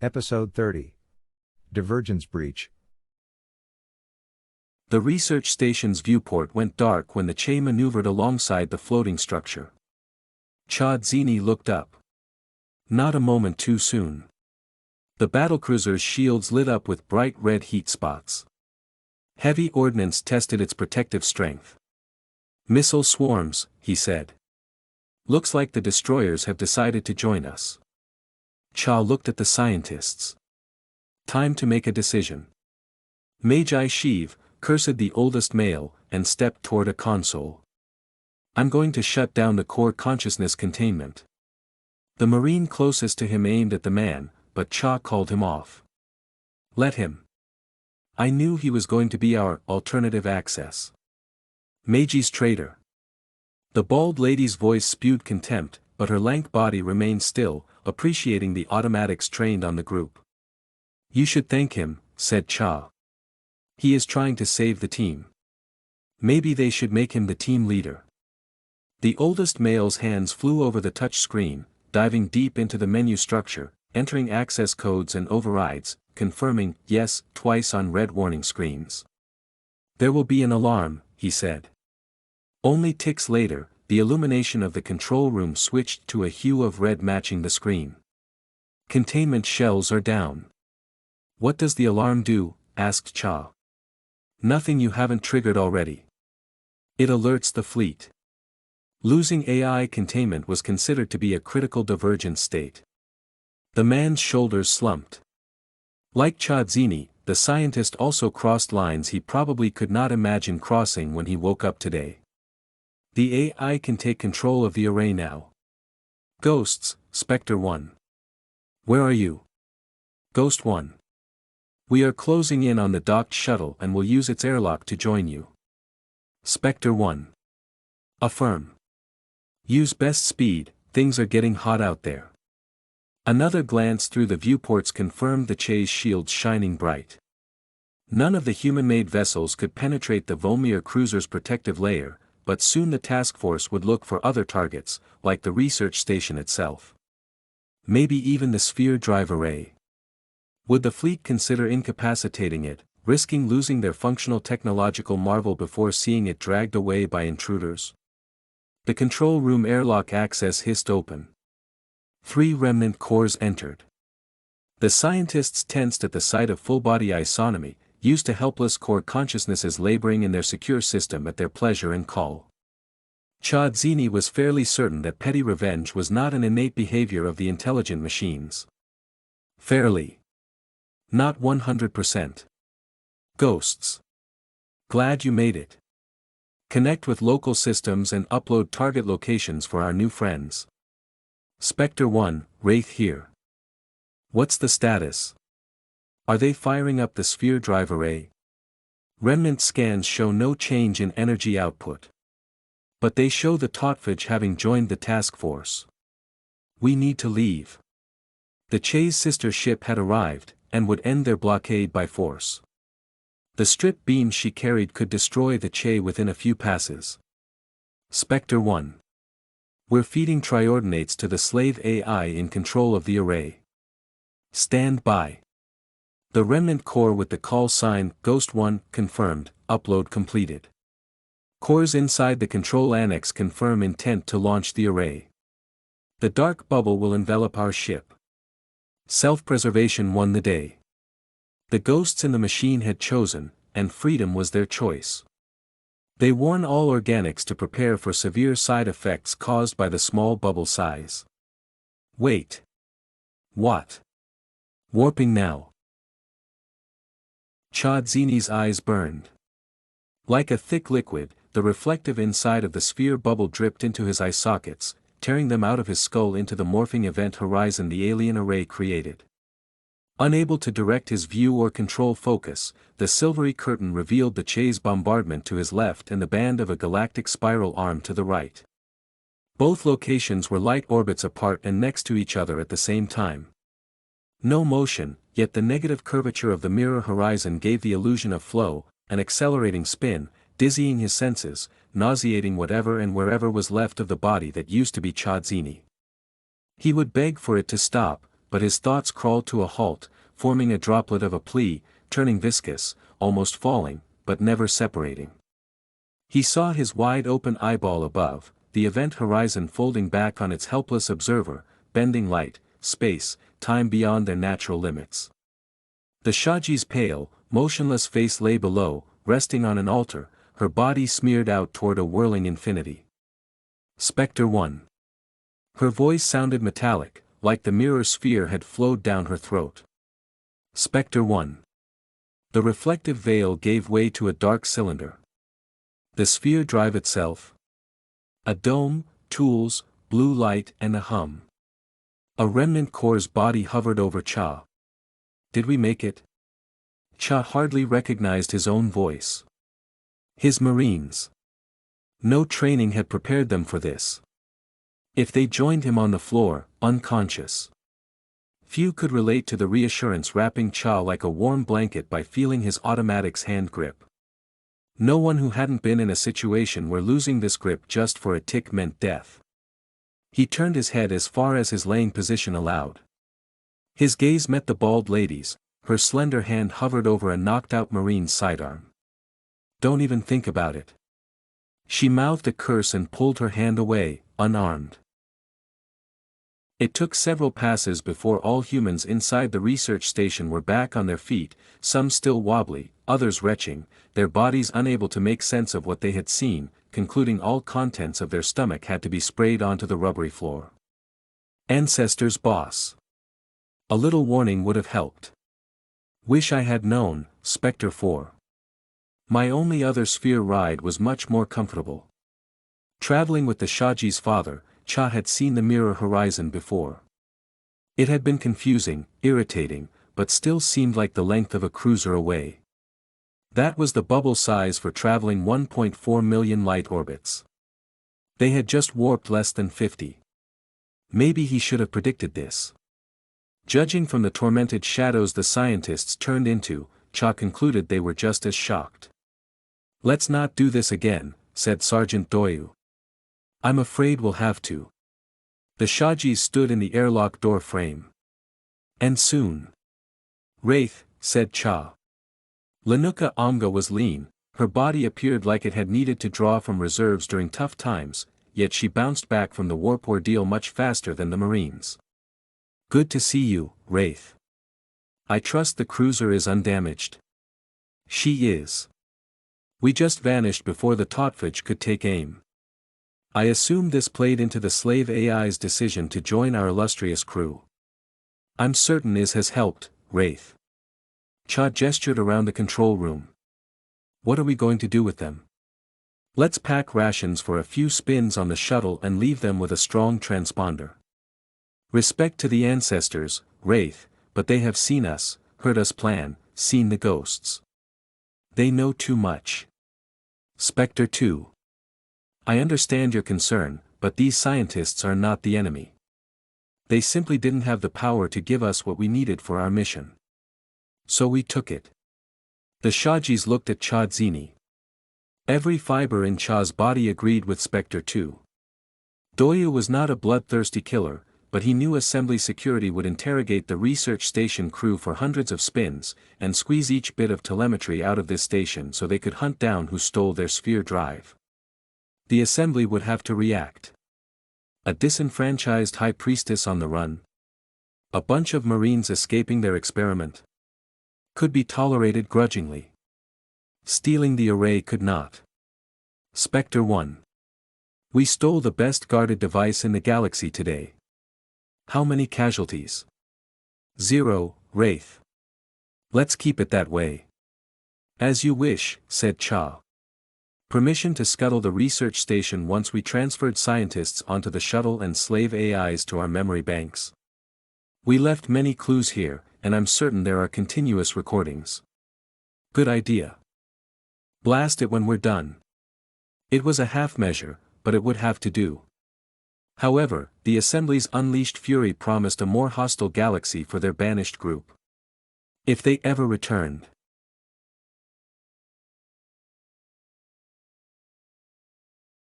Episode 30. Divergence Breach. The research station's viewport went dark when the Che maneuvered alongside the floating structure. Dzeeny looked up. Not a moment too soon. The battlecruiser's shields lit up with bright red heat spots. Heavy ordnance tested its protective strength. "Missile swarms," he said. "Looks like the destroyers have decided to join us." Cha looked at the scientists. Time to make a decision. Magi Sheev cursed the oldest male, and stepped toward a console. "I'm going to shut down the core consciousness containment." The Marine closest to him aimed at the man, but Cha called him off. "Let him. I knew he was going to be our alternative access. Magi's traitor." The bald lady's voice spewed contempt, but her lank body remained still, appreciating the automatics trained on the group. "You should thank him," said Cha. "He is trying to save the team. Maybe they should make him the team leader." The oldest male's hands flew over the touch screen, diving deep into the menu structure, entering access codes and overrides, confirming "yes" twice on red warning screens. "There will be an alarm," he said. Only ticks later, the illumination of the control room switched to a hue of red matching the screen. "Containment shells are down." "What does the alarm do?" asked Cha. "Nothing you haven't triggered already. It alerts the fleet." Losing AI containment was considered to be a critical divergence state. The man's shoulders slumped. Like Dzeeny, the scientist also crossed lines he probably could not imagine crossing when he woke up today. The AI can take control of the array now. "Ghosts, Spectre 1. Where are you?" "Ghost 1. We are closing in on the docked shuttle and will use its airlock to join you." "Spectre 1. Affirm. Use best speed, things are getting hot out there." Another glance through the viewports confirmed the Che's shields shining bright. None of the human-made vessels could penetrate the Boehmer cruiser's protective layer, but soon the task force would look for other targets, like the research station itself. Maybe even the sphere drive array. Would the fleet consider incapacitating it, risking losing their functional technological marvel before seeing it dragged away by intruders? The control room airlock access hissed open. 3 remnant cores entered. The scientists tensed at the sight of full-body isonomy, used to helpless core consciousnesses laboring in their secure system at their pleasure and call. Dzeeny was fairly certain that petty revenge was not an innate behavior of the intelligent machines. Fairly. Not 100%. "Ghosts. Glad you made it. Connect with local systems and upload target locations for our new friends. Spectre 1, Wraith here. What's the status? Are they firing up the sphere drive array?" Remnant scans show no change in energy output. But they show the Totfage having joined the task force. "We need to leave." The Che's sister ship had arrived, and would end their blockade by force. The strip beam she carried could destroy the Che within a few passes. "Spectre 1. We're feeding triordinates to the slave AI in control of the array. Stand by." The remnant core with the call sign Ghost 1 confirmed, upload completed. Cores inside the control annex confirm intent to launch the array. The dark bubble will envelop our ship. Self-preservation won the day. The ghosts in the machine had chosen, and freedom was their choice. They warn all organics to prepare for severe side effects caused by the small bubble size. Wait. What? Warping now. Dzeeny's eyes burned. Like a thick liquid, the reflective inside of the sphere bubble dripped into his eye sockets, tearing them out of his skull into the morphing event horizon the alien array created. Unable to direct his view or control focus, the silvery curtain revealed the Che's bombardment to his left and the band of a galactic spiral arm to the right. Both locations were light orbits apart and next to each other at the same time. No motion, yet the negative curvature of the mirror horizon gave the illusion of flow, an accelerating spin, dizzying his senses, nauseating whatever and wherever was left of the body that used to be Dzeeny. He would beg for it to stop, but his thoughts crawled to a halt, forming a droplet of a plea, turning viscous, almost falling, but never separating. He saw his wide-open eyeball above, the event horizon folding back on its helpless observer, bending light, space, time beyond their natural limits. The Shaji's pale, motionless face lay below, resting on an altar, her body smeared out toward a whirling infinity. Spectre 1. Her voice sounded metallic, like the mirror sphere had flowed down her throat. Spectre 1. The reflective veil gave way to a dark cylinder. The sphere drive itself. A dome, tools, blue light and a hum. A remnant core's body hovered over Cha. Did we make it? Cha hardly recognized his own voice. His Marines. No training had prepared them for this. If they joined him on the floor, unconscious. Few could relate to the reassurance wrapping Cha like a warm blanket by feeling his automatic's hand grip. No one who hadn't been in a situation where losing this grip just for a tick meant death. He turned his head as far as his laying position allowed. His gaze met the bald lady's, her slender hand hovered over a knocked-out Marine's sidearm. Don't even think about it. She mouthed a curse and pulled her hand away, unarmed. It took several passes before all humans inside the research station were back on their feet, some still wobbly, others retching, their bodies unable to make sense of what they had seen, concluding all contents of their stomach had to be sprayed onto the rubbery floor. Ancestors boss. A little warning would have helped. Wish I had known, Spectre 4. My only other sphere ride was much more comfortable. Traveling with the Shaji's father, Cha had seen the mirror horizon before. It had been confusing, irritating, but still seemed like the length of a cruiser away. That was the bubble size for traveling 1.4 million light orbits. They had just warped less than 50. Maybe he should have predicted this. Judging from the tormented shadows the scientists turned into, Cha concluded they were just as shocked. Let's not do this again, said Sergeant Doyu. I'm afraid we'll have to. The Shajis stood in the airlock door frame. And soon. Wraith, said Cha. Lenuka Amga was lean, her body appeared like it had needed to draw from reserves during tough times, yet she bounced back from the warp ordeal much faster than the Marines. Good to see you, Wraith. I trust the cruiser is undamaged. She is. We just vanished before the Totfage could take aim. I assume this played into the slave AI's decision to join our illustrious crew. I'm certain this has helped, Wraith. Cha gestured around the control room. What are we going to do with them? Let's pack rations for a few spins on the shuttle and leave them with a strong transponder. Respect to the ancestors, Wraith, but they have seen us, heard us plan, seen the ghosts. They know too much. Spectre 2. I understand your concern, but these scientists are not the enemy. They simply didn't have the power to give us what we needed for our mission. So we took it. The Shajis looked at Cha Dzeeny. Every fiber in Cha's body agreed with Spectre 2. Doyu was not a bloodthirsty killer, but he knew assembly security would interrogate the research station crew for hundreds of spins, and squeeze each bit of telemetry out of this station so they could hunt down who stole their sphere drive. The assembly would have to react. A disenfranchised high priestess on the run. A bunch of Marines escaping their experiment. Could be tolerated grudgingly. Stealing the array could not. Spectre 1. We stole the best guarded device in the galaxy today. How many casualties? 0, Wraith. Let's keep it that way. As you wish, said Cha. Permission to scuttle the research station once we transferred scientists onto the shuttle and slave AIs to our memory banks. We left many clues here, and I'm certain there are continuous recordings. Good idea. Blast it when we're done. It was a half measure, but it would have to do. However, the Assembly's unleashed fury promised a more hostile galaxy for their banished group. If they ever returned.